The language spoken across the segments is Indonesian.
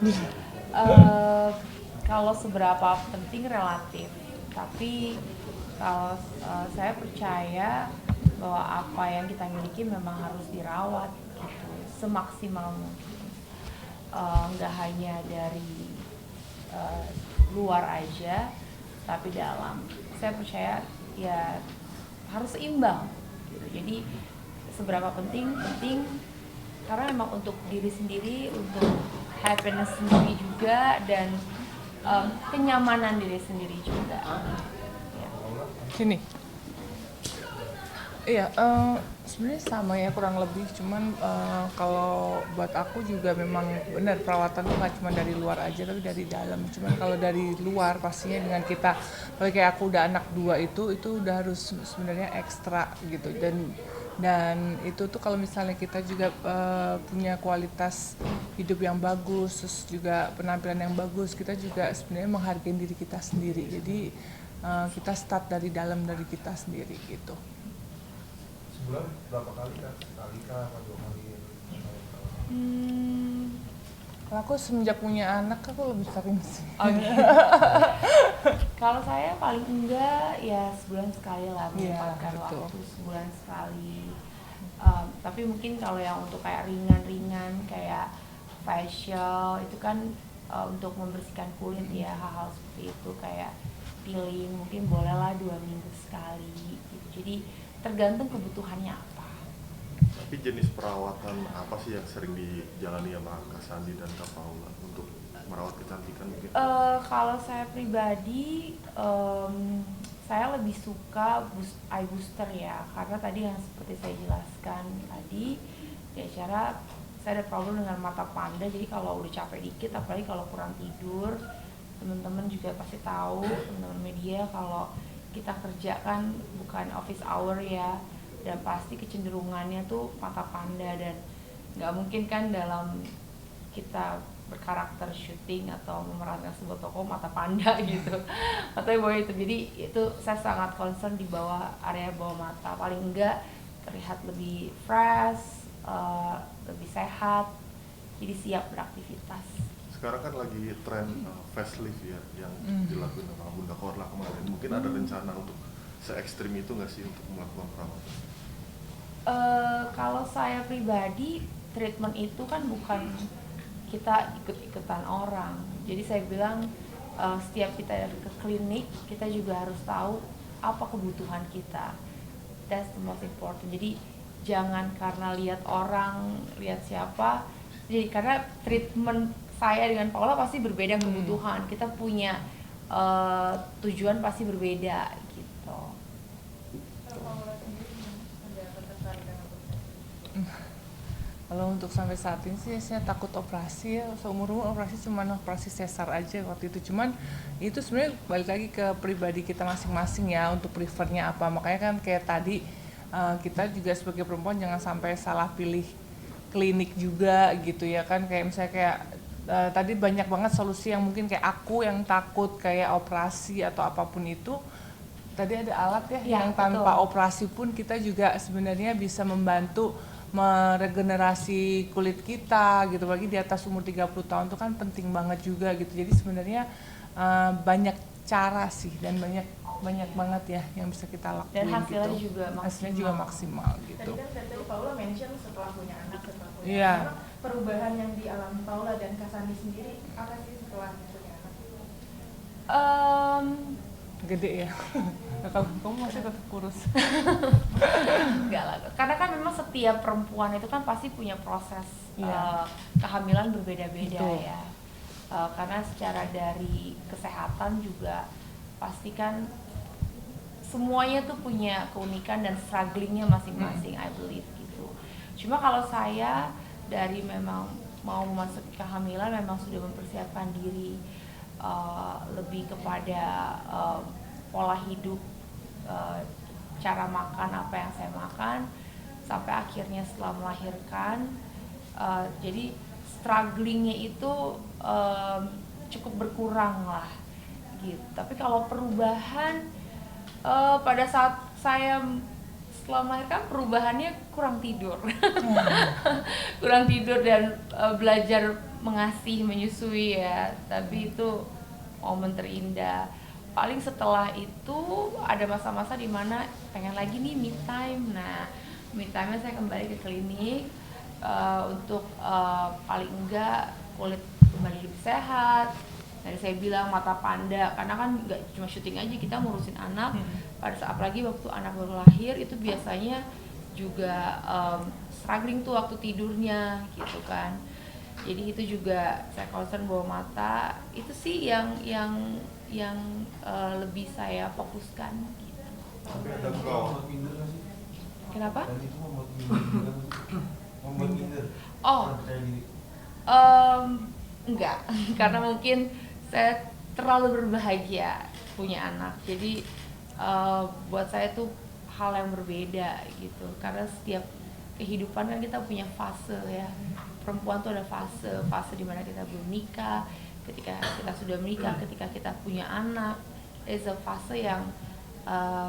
Eh, Kalau seberapa penting relatif, tapi kalau saya percaya bahwa apa yang kita miliki memang harus dirawat gitu, semaksimal mungkin. Nggak hanya dari eh, luar aja, tapi dalam. Saya percaya ya harus seimbang gitu. Jadi seberapa penting penting karena memang untuk diri sendiri, untuk happiness sendiri juga, dan kenyamanan diri sendiri juga ya. Sini. Iya, sebenarnya sama ya kurang lebih. Cuman kalau buat aku juga memang benar perawatan tuh nggak cuma dari luar aja, tapi dari dalam. Cuman kalau dari luar pastinya dengan kita, kalau kayak aku udah anak dua itu udah harus sebenarnya ekstra gitu. Dan itu tuh kalau misalnya kita juga punya kualitas hidup yang bagus, terus juga penampilan yang bagus, kita juga sebenarnya menghargai diri kita sendiri. Jadi kita start dari dalam dari kita sendiri gitu. Sebulan berapa kali kak? Sekali kah atau 2 kali? Hmm, Kalau aku semenjak punya anak aku lebih sering sih. okay. Kalau saya paling enggak ya sebulan sekali lah, Iya, menyempatkan betul. waktu sebulan sekali. Tapi mungkin kalau yang untuk kayak ringan-ringan kayak facial itu kan untuk membersihkan kulit ya, hal-hal seperti itu kayak peeling mungkin bolehlah 2 minggu sekali gitu. Jadi tergantung kebutuhannya apa. Tapi jenis perawatan apa sih yang sering dijalani sama Kak Sandi dan Kak Paula untuk merawat kecantikan mungkin? Kalau saya pribadi, saya lebih suka eye booster ya, karena tadi yang seperti saya jelaskan tadi di acara, saya ada problem dengan mata panda. Jadi kalau udah capek dikit, apalagi kalau kurang tidur, teman-teman juga pasti tahu, teman-teman media, kalau kita kerja kan bukan office hour ya, dan pasti kecenderungannya tuh mata panda, dan nggak mungkin kan dalam kita berkarakter syuting atau memerankan sebuah tokoh mata panda gitu atau bawah itu. Jadi itu saya sangat concern di bawah, area bawah mata, paling enggak terlihat lebih fresh, lebih sehat, jadi siap beraktivitas. Sekarang kan lagi tren facelift ya yang dilakukan sama Bunda Korla kemarin. Mungkin ada rencana untuk se-ekstrim itu nggak sih untuk melakukan perawatan? Kalau saya pribadi, treatment itu kan bukan kita ikut-ikutan orang. Jadi saya bilang setiap kita ke klinik, kita juga harus tahu apa kebutuhan kita. That's the most important. Jadi jangan karena lihat orang, lihat siapa. Jadi karena treatment saya dengan Paula pasti berbeda kebutuhan. Kita punya tujuan pasti berbeda gitu. Kalau untuk sampai saat ini sih saya takut operasi ya, seumur-umur operasi cuman operasi sesar aja waktu itu. Cuman itu sebenarnya balik lagi ke pribadi kita masing-masing ya untuk prefernya apa. Makanya kan kayak tadi kita juga sebagai perempuan jangan sampai salah pilih klinik juga gitu ya kan. Kayak misalnya kayak tadi banyak banget solusi yang mungkin kayak aku yang takut kayak operasi atau apapun itu. Tadi ada alat ya, Ya, yang tanpa betul. operasi pun kita juga sebenarnya bisa membantu meregenerasi kulit kita gitu, bagi di atas umur 30 tahun itu kan penting banget juga gitu. Jadi sebenarnya banyak cara sih dan banyak banyak banget ya yang bisa kita lakuin Dan hasilnya gitu. juga maksimal. Hasilnya juga maksimal gitu. Tadi kan tadi Paula mention setelah punya anak, setelah punya Iya. anak, perubahan yang dialami Paula dan Kak Sandi sendiri apa sih setelah punya anak? Em, Gede ya. Kalau kamu masih tetap kurus. Enggak lah, karena kan memang setiap perempuan itu kan pasti punya proses Iya. kehamilan berbeda-beda Betul. ya. Karena secara dari kesehatan juga pasti kan semuanya tuh punya keunikan dan strugglingnya masing-masing, I believe gitu. Cuma kalau saya dari memang mau memasuki kehamilan memang sudah mempersiapkan diri lebih kepada pola hidup, uh, cara makan apa yang saya makan, sampai akhirnya setelah melahirkan. Jadi strugglingnya itu cukup berkurang lah gitu. Tapi kalau perubahan, pada saat saya setelah melahirkan, perubahannya kurang tidur. kurang tidur dan belajar mengasihi menyusui ya, tapi itu momen terindah. Paling setelah itu ada masa-masa dimana pengen lagi nih me time. Nah, me time-nya saya kembali ke klinik untuk paling enggak kulit kembali lebih sehat. Tadi saya bilang mata panda, karena kan nggak cuma syuting aja, kita ngurusin anak. Pada saat apalagi waktu anak baru lahir itu biasanya juga struggling tuh waktu tidurnya gitu kan. Jadi itu juga saya concern bahwa mata itu sih yang lebih saya fokuskan gitu. Tapi ada kau. Kenapa? Dan itu membuat minder. Membuat minder. Oh, Kayak gini. enggak, karena mungkin saya terlalu berbahagia punya anak. Jadi buat saya tuh hal yang berbeda gitu. Karena setiap kehidupan kan kita punya fase ya. Perempuan tuh ada fase dimana kita belum nikah, ketika kita sudah menikah, ketika kita punya anak. It's a fase yang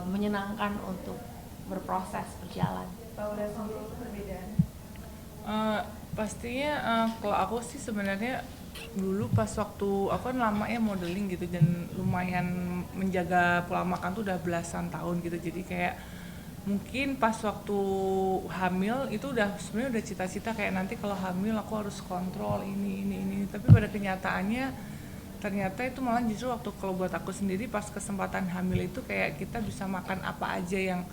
menyenangkan untuk berproses berjalan. Paula sama Lulu perbedaan. Pastinya kalau aku sih sebenarnya dulu pas waktu aku kan lama ya modeling gitu dan lumayan menjaga pola makan tuh udah belasan tahun gitu, jadi kayak mungkin pas waktu hamil itu sebenarnya udah cita-cita kayak nanti kalau hamil aku harus kontrol ini, tapi pada kenyataannya ternyata itu malah justru waktu kalau buat aku sendiri pas kesempatan hamil itu kayak kita bisa makan apa aja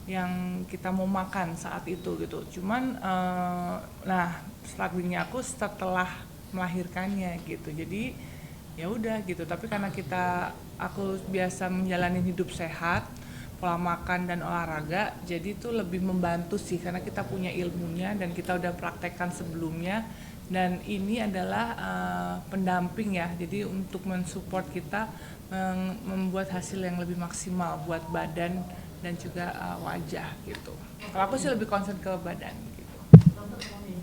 yang kita mau makan saat itu gitu. Cuman nah strugglingnya aku setelah melahirkannya gitu, jadi ya udah gitu. Tapi karena aku biasa menjalani hidup sehat, pola makan dan olahraga, jadi itu lebih membantu sih karena kita punya ilmunya dan kita udah praktekkan sebelumnya, dan ini adalah pendamping ya, jadi untuk mensupport kita membuat hasil yang lebih maksimal buat badan dan juga wajah gitu. Kalau aku sih lebih concern ke badan gitu. Dokter Moni,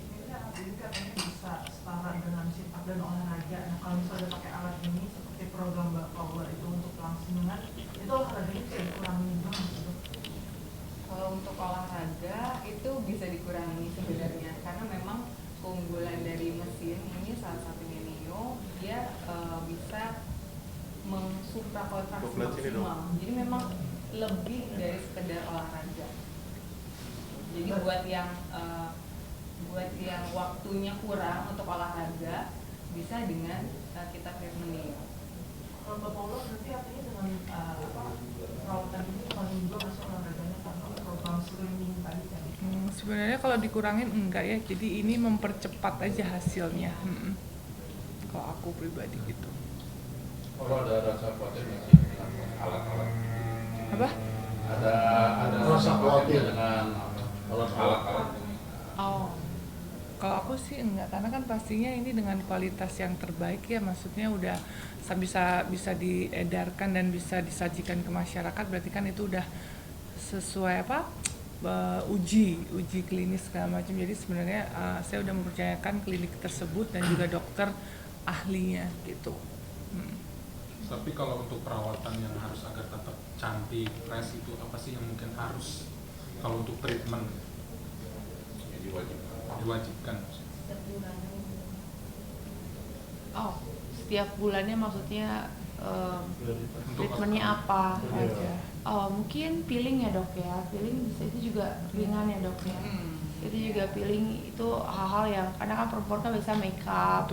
ini katanya bisa setara dengan sit up dan olahraga. Nah, kalau misalnya pakai alat ini seperti program Mbak Paula itu untuk langsungan, itu olahraganya bisa dikurangi gimana gitu? Kalau untuk olahraga itu bisa dikurangi sebenarnya, karena memang keunggulan dari mesin ini salah satunya Neo, dia bisa mengsuprakontraksi maksimal. Jadi memang lebih dari sekedar olahraga. Jadi buat yang waktunya kurang untuk olahraga bisa dengan kita treatment Neo. Kalau Mbak Paula berarti artinya dengan perawatan ini paling juga masuk olahraganya karena program slimming tadi kan? Sebenarnya kalau dikurangin enggak ya, jadi ini mempercepat aja hasilnya. Kalau aku pribadi gitu. Kalau ada rasa khawatir nggak sih dengan alat-alat? Apa? Ada rasa khawatir dengan alat-alat ini? Oh, kalau aku sih enggak, karena kan pastinya ini dengan kualitas yang terbaik ya, maksudnya udah bisa diedarkan dan bisa disajikan ke masyarakat, berarti kan itu udah sesuai uji klinis segala macam. Jadi sebenarnya saya udah mempercayakan klinik tersebut dan juga dokter ahlinya gitu. Tapi kalau untuk perawatan yang harus agar tetap cantik, fresh itu apa sih yang mungkin harus kalau untuk treatment diwajibkan? Oh, setiap bulannya maksudnya treatmentnya apa aja? Mungkin peeling ya dok ya, peeling bisa itu juga ringan ya dok ya. Itu juga peeling itu hal-hal yang karena kan perempuan kan biasa make up.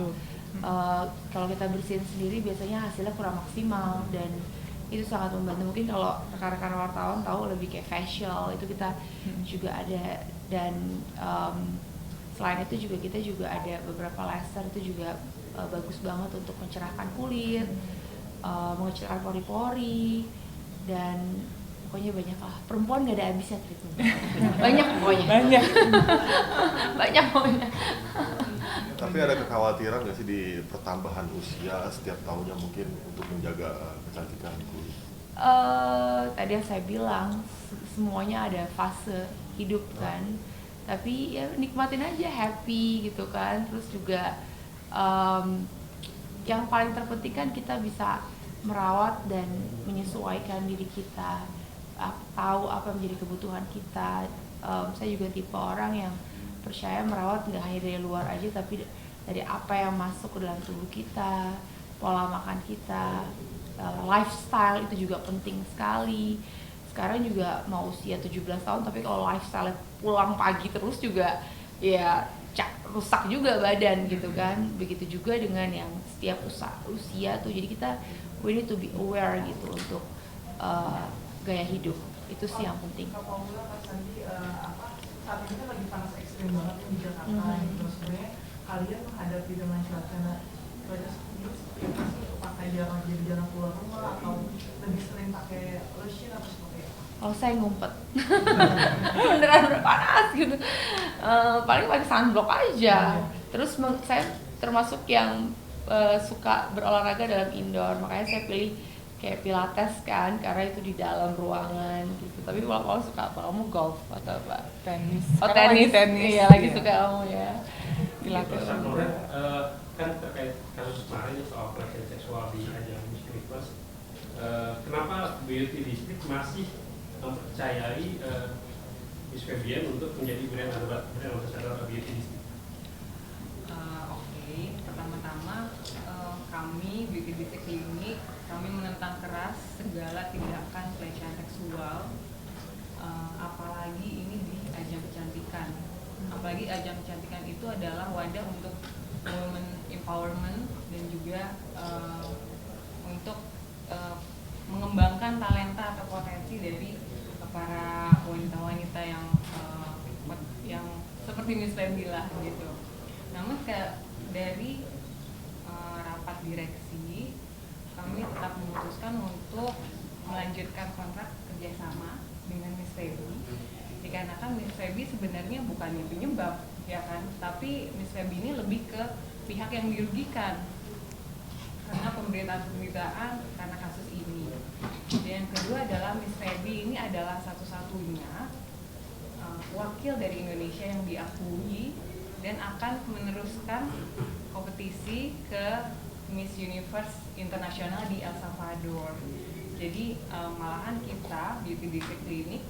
Kalau kita bersihin sendiri biasanya hasilnya kurang maksimal dan itu sangat membantu. Mungkin kalau rekan-rekan wartawan tahu lebih kayak facial itu kita juga ada, dan selain itu juga kita juga ada beberapa laser itu juga bagus banget untuk mencerahkan kulit, mengecilkan pori-pori, dan pokoknya banyak lah. Perempuan gak ada habisnya treatment. Banyak pokoknya. Banyak pokoknya. Tapi ada kekhawatiran nggak sih di pertambahan usia setiap tahunnya mungkin untuk menjaga kecantikan kulit? Tadi yang saya bilang semuanya ada fase hidup kan, tapi ya nikmatin aja, happy gitu kan. Terus juga yang paling terpenting kan kita bisa merawat dan menyesuaikan diri kita, tahu apa menjadi kebutuhan kita. Saya juga tipe orang yang percaya merawat nggak hanya dari luar aja, tapi dari apa yang masuk ke dalam tubuh kita, pola makan kita, lifestyle itu juga penting sekali. Sekarang juga mau usia 17 tahun, tapi kalau lifestyle pulang pagi terus juga ya rusak juga badan gitu kan. Begitu juga dengan yang setiap usia tuh, jadi kita we need to be aware gitu untuk gaya hidup, itu sih yang penting. Kak Paula, Kak Sandi, saat ini kan lagi panas ekstrim banget di Jakarta, gitu. Sebenarnya kalian menghadapi dengan cuaca seperti apa sih? Pakai jarang keluar rumah atau lebih sering pakai lotion atau seperti apa? Kalau saya ngumpet, beneran panas gitu, paling pakai sunblock aja. Terus saya termasuk yang suka berolahraga dalam indoor, makanya saya pilih kayak pilates kan, karena itu di dalam ruangan gitu. Tapi kalau suka apa, kamu golf atau apa? Tenis. Oh, Sekarang tenis. Iya, lagi suka kamu ya. Pilates. Kan terkait kasus kemarin soal pelecehan seksual di ajang Miss Universe, kenapa Beauty District masih mempercayai Miss Febian untuk menjadi brand ambassador Beauty District? Oke, pertama-tama kami Beauty District Clinic, kami menentang keras segala tindakan pelecehan seksual, apalagi ini di ajang kecantikan. Apalagi ajang kecantikan itu adalah wadah untuk women empowerment dan juga untuk mengembangkan talenta atau potensi dari para wanita-wanita yang seperti Miss Febi lah gitu. Namun dari rapat direksi kami tetap memutuskan untuk melanjutkan kontrak kerjasama dengan Miss Febi, dikarenakan Miss Febi sebenarnya bukannya penyebab ya kan, tapi Miss Febi ini lebih ke pihak yang dirugikan karena pemberitaan karena kasus ini. Dan yang kedua adalah Miss Febi ini adalah satu-satunya wakil dari Indonesia yang diakui dan akan meneruskan kompetisi ke Miss Universe Internasional di El Salvador. Jadi malahan kita Beauty District Clinic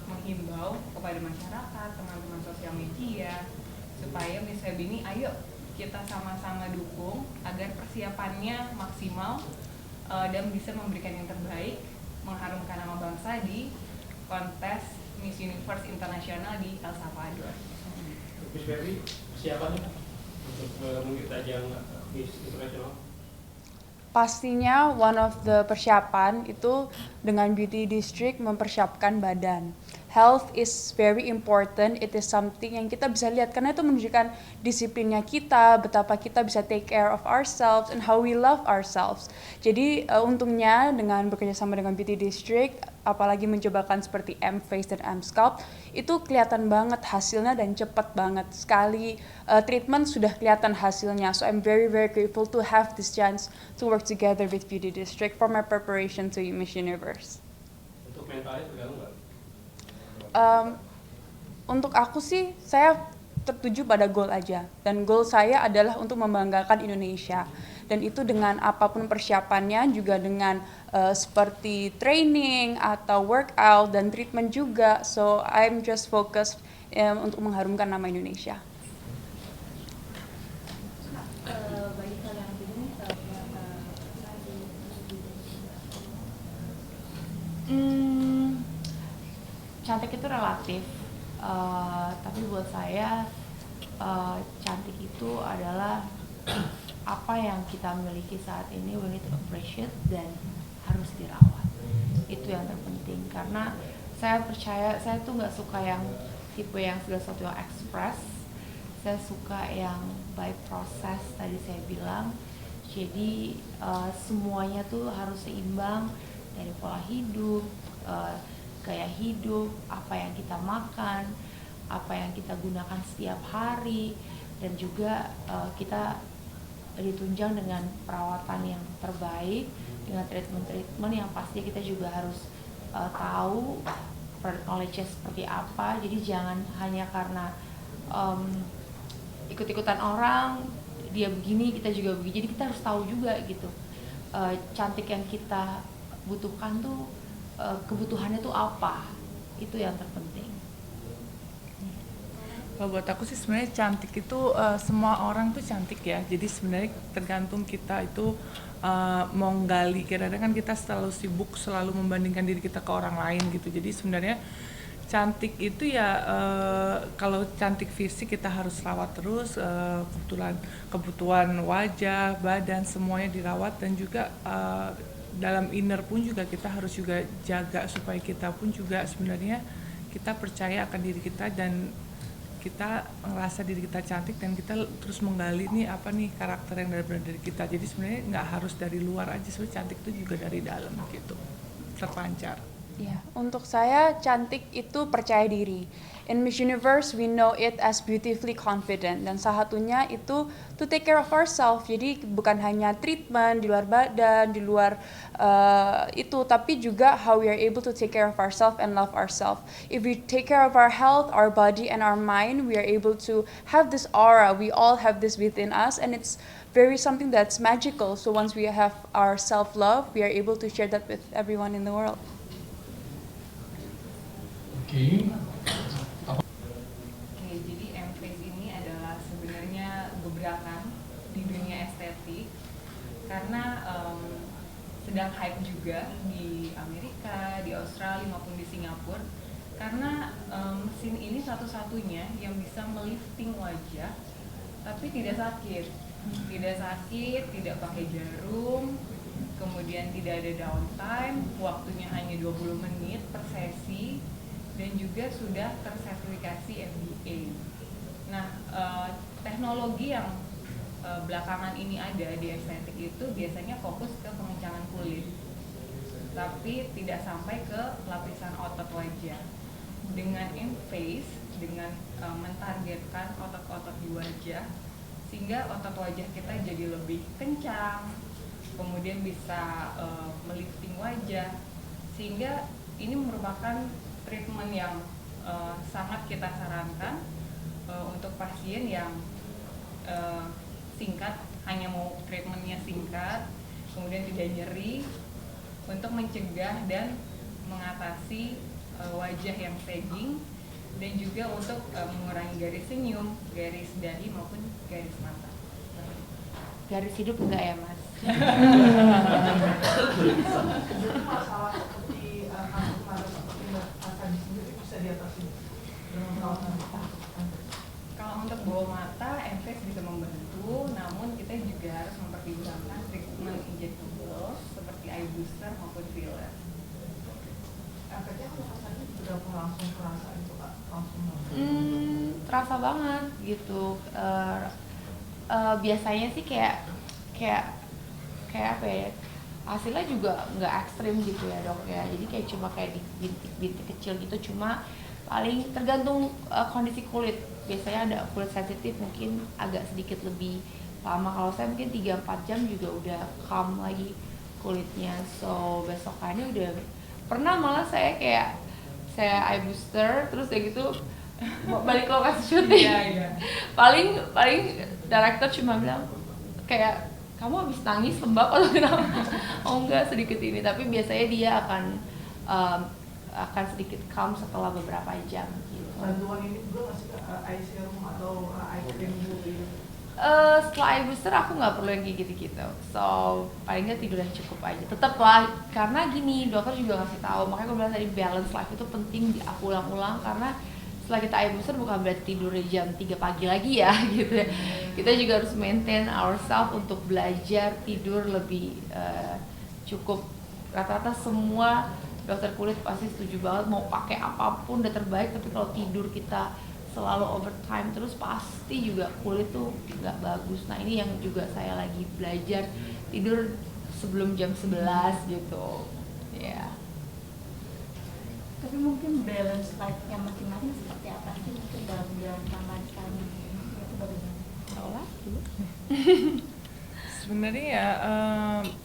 menghimbau kepada masyarakat, teman-teman sosial media, supaya Miss Febi ini ayo kita sama-sama dukung agar persiapannya maksimal dan bisa memberikan yang terbaik, mengharumkan nama bangsa di kontes Miss Universe Internasional di El Salvador. Miss Febi, persiapannya untuk mengikuti ajang Miss Internasional? Pastinya one of the persiapan itu dengan Beauty District mempersiapkan badan. Health is very important, it is something yang kita bisa lihat karena itu menunjukkan disiplinnya kita, betapa kita bisa take care of ourselves and how we love ourselves. Jadi untungnya dengan bekerja sama dengan Beauty District, apalagi mencobakan seperti M-Face dan M-Scalp, itu kelihatan banget hasilnya dan cepat banget. Sekali treatment sudah kelihatan hasilnya. So I'm very grateful to have this chance to work together with Beauty District for my preparation to Miss Universe. Untuk mentalnya terganggu nggak? Untuk aku sih, saya tertuju pada goal aja. Dan goal saya adalah untuk membanggakan Indonesia. Dan itu dengan apapun persiapannya, juga dengan seperti training atau workout dan treatment juga. So I'm just focused untuk mengharumkan nama Indonesia. Cantik itu relatif, tapi buat saya cantik itu adalah apa yang kita miliki saat ini, we need to appreciate dan harus dirawat. Itu yang terpenting, karena saya percaya, saya tuh nggak suka yang tipe yang segala sesuatu yang ekspres. Saya suka yang by proses, tadi saya bilang. Jadi semuanya tuh harus seimbang, dari pola hidup, gaya hidup, apa yang kita makan, apa yang kita gunakan setiap hari, dan juga kita ditunjang dengan perawatan yang terbaik, dengan treatment yang pasti kita juga harus tahu product knowledge-nya seperti apa. Jadi jangan hanya karena ikut-ikutan orang, dia begini, kita juga begini. Jadi kita harus tahu juga gitu, cantik yang kita butuhkan tuh kebutuhannya tuh apa, itu yang terpenting. Kalau buat aku sih sebenarnya cantik itu semua orang tuh cantik ya. Jadi sebenarnya tergantung kita itu mau gali. Kadang-kadang kan kita selalu sibuk selalu membandingkan diri kita ke orang lain gitu. Jadi sebenarnya cantik itu ya kalau cantik fisik kita harus rawat terus, kebutuhan wajah, badan semuanya dirawat, dan juga dalam inner pun juga kita harus juga jaga supaya kita pun juga sebenarnya kita percaya akan diri kita dan kita ngerasa diri kita cantik, dan kita terus menggali nih apa nih karakter yang benar-benar dari kita. Jadi sebenarnya nggak harus dari luar aja, sebenarnya cantik itu juga dari dalam gitu, terpancar. Ya, untuk saya cantik itu percaya diri. In Miss Universe we know it as beautifully confident, dan salah satunya itu to take care of ourselves. Jadi bukan hanya treatment di luar badan, di luar itu, tapi juga how we are able to take care of ourselves and love ourselves. If we take care of our health, our body and our mind, we are able to have this aura. We all have this within us, and it's very something that's magical. So once we have our self-love, we are able to share that with everyone in the world. Oke, jadi M-Face ini adalah sebenarnya gebrakan di dunia estetik karena sedang hype juga di Amerika, di Australia maupun di Singapura, karena mesin ini satu-satunya yang bisa melifting wajah tapi tidak sakit, tidak pakai jarum, kemudian tidak ada downtime, waktunya hanya 20 menit per sesi, dan juga sudah tersertifikasi FDA. Nah, teknologi yang belakangan ini ada di estetik itu biasanya fokus ke pengencangan kulit, tapi tidak sampai ke lapisan otot wajah. Dengan M-Face, dengan mentargetkan otot-otot di wajah, sehingga otot wajah kita jadi lebih kencang, kemudian bisa melifting wajah, sehingga ini merupakan treatment yang sangat kita sarankan untuk pasien yang singkat, hanya mau treatmentnya singkat, kemudian tidak nyeri, untuk mencegah dan mengatasi wajah yang sagging, dan juga untuk mengurangi garis senyum, garis dahi maupun garis mata. Garis hidup enggak ya, Mas? Jadi masalah seperti kemarin seperti tadi sendiri bisa diatasi dengan perawatan. Kalau untuk bawah mata, M-Face bisa membantu, namun kita juga harus mempertimbangkan treatment injectable seperti eye booster maupun filler. Efeknya kalau rasanya sudah langsung terasa itu Kak, langsung. Terasa banget gitu. Biasanya sih kayak apa ya, hasilnya juga nggak ekstrim gitu ya dok ya, jadi kayak cuma kayak di bintik-bintik kecil gitu, cuma paling tergantung kondisi kulit. Biasanya ada kulit sensitif mungkin agak sedikit lebih lama, kalau saya mungkin 3-4 jam juga udah calm lagi kulitnya. So besokannya udah pernah malah saya eye booster terus kayak gitu balik lokasi syuting. paling director cuma bilang kayak, kamu habis nangis lembab atau kenapa? Oh enggak, sedikit ini, tapi biasanya dia akan sedikit calm setelah beberapa jam gitu. Bantuan ini juga masih eye serum atau eye cream gitu. Setelah eye booster aku nggak perlu yang kayak gitu-gitu, so paling nggak tidur yang cukup aja. Tetap lah, karena gini dokter juga ngasih tahu, makanya aku bilang tadi balance life itu penting aku ulang-ulang, karena setelah kita eye booster bukan berarti tidur jam 3 pagi lagi ya gitu ya. Kita juga harus maintain ourselves untuk belajar tidur lebih cukup. Rata-rata semua dokter kulit pasti setuju banget, mau pakai apapun udah terbaik, tapi kalau tidur kita selalu overtime terus pasti juga kulit tuh nggak bagus. Nah ini yang juga saya lagi belajar, tidur sebelum jam 11 gitu ya. Yeah. Tapi mungkin balance life-nya masing-masing seperti apa sih mungkin dalam bulan Ramadan itu bagaimana? Olah dulu. Sebenarnya ya,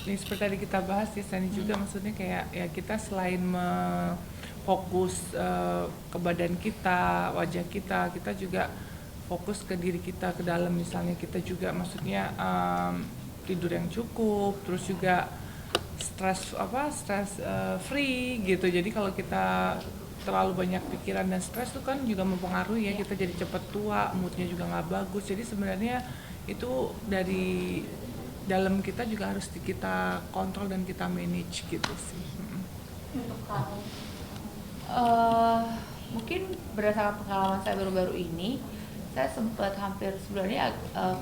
seperti tadi kita bahas ya Sani juga, maksudnya kayak ya kita selain fokus ke badan kita, wajah kita juga fokus ke diri kita, ke dalam. Misalnya kita juga maksudnya tidur yang cukup, terus juga stress free gitu. Jadi kalau kita terlalu banyak pikiran dan stres tuh kan juga mempengaruhi ya, kita jadi cepet tua, moodnya juga nggak bagus. Jadi sebenarnya itu dari dalam kita juga harus kita kontrol dan kita manage gitu sih. Untuk tahu Mungkin berdasarkan pengalaman saya baru-baru ini, saya sempat hampir sebenarnya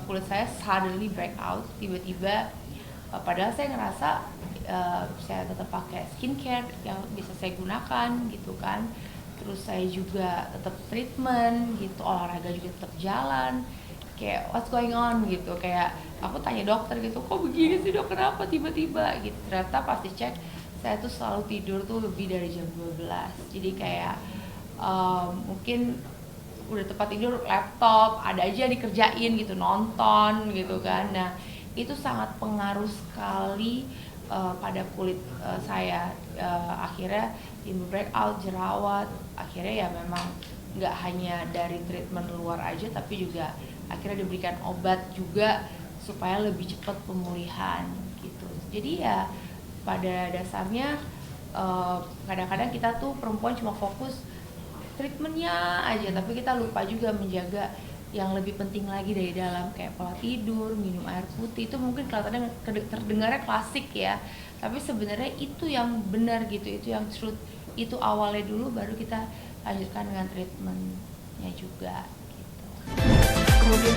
kulit saya suddenly break out tiba-tiba. Padahal saya ngerasa saya tetap pakai skincare yang bisa saya gunakan gitu kan. Terus saya juga tetap treatment gitu, olahraga juga tetap jalan. Kayak what's going on gitu, kayak aku tanya dokter gitu, kok begini sih dok, kenapa tiba-tiba gitu. Ternyata pas dicek saya tuh selalu tidur tuh lebih dari jam 12. Jadi kayak mungkin udah tempat tidur laptop ada aja dikerjain gitu, nonton gitu kan. Nah itu sangat pengaruh sekali pada kulit saya. Akhirnya timbul breakout, jerawat. Akhirnya ya memang nggak hanya dari treatment luar aja, tapi juga akhirnya diberikan obat juga supaya lebih cepat pemulihan gitu. Jadi ya pada dasarnya kadang-kadang kita tuh perempuan cuma fokus treatmentnya aja, tapi kita lupa juga menjaga yang lebih penting lagi dari dalam, kayak pola tidur, minum air putih. Itu mungkin kelihatannya terdengarnya klasik ya, tapi sebenarnya itu yang benar gitu, itu yang truth, itu awalnya dulu, baru kita lanjutkan dengan treatmentnya juga gitu. Kemudian